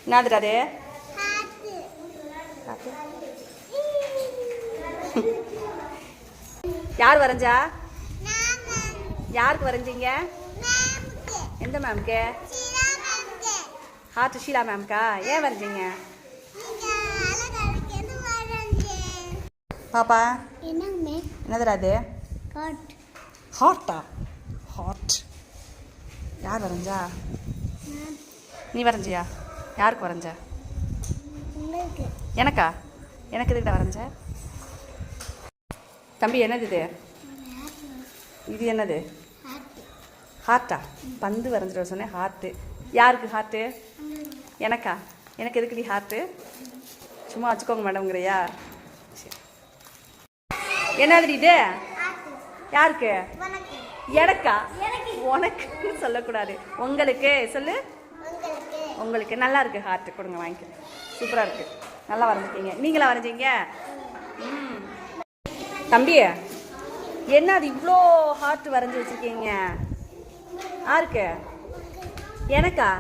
என்னதுடா அது? யார் வரைஞ்சா? யாருக்கு வரைஞ்சீங்க? எந்த மேம்க்கு? ஹார்ட் ஷீலா மேம்க்கா? ஏன் வரைஞ்சீங்க பாப்பா? என்னதுடா அது? ஹார்ட்டா? ஹார்ட் யார் வரைஞ்சா? நீ வரைஞ்சியா? யாருக்கு வரைஞ்ச? எனக்கா? எனக்கு எதுக்கிட்ட வரைஞ்ச? தம்பி என்னது இது? இது என்னது? ஹார்ட்டா? பந்து வரைஞ்சிட சொன்னேன். ஹார்ட்டு யாருக்கு ஹார்ட்டு? எனக்கா? எனக்கு எதுக்குடி ஹார்ட்டு? சும்மா வச்சுக்கோங்க மேடம்ங்கிறியா? சரி. என்னது இது? யாருக்கு? எனக்கா? உனக்கு சொல்லக்கூடாது. உங்களுக்கு சொல்லு. உங்களுக்கு நல்லா இருக்கு. ஹார்ட்டு கொடுங்க, வாங்கிக்க. சூப்பராக இருக்கு. நல்லா வரைஞ்சிருக்கீங்க. நீங்களா வரைஞ்சீங்க? தம்பி என்ன அது இவ்வளோ ஹார்ட் வரைஞ்சி வச்சிருக்கீங்க? யாருக்கு? எனக்கா?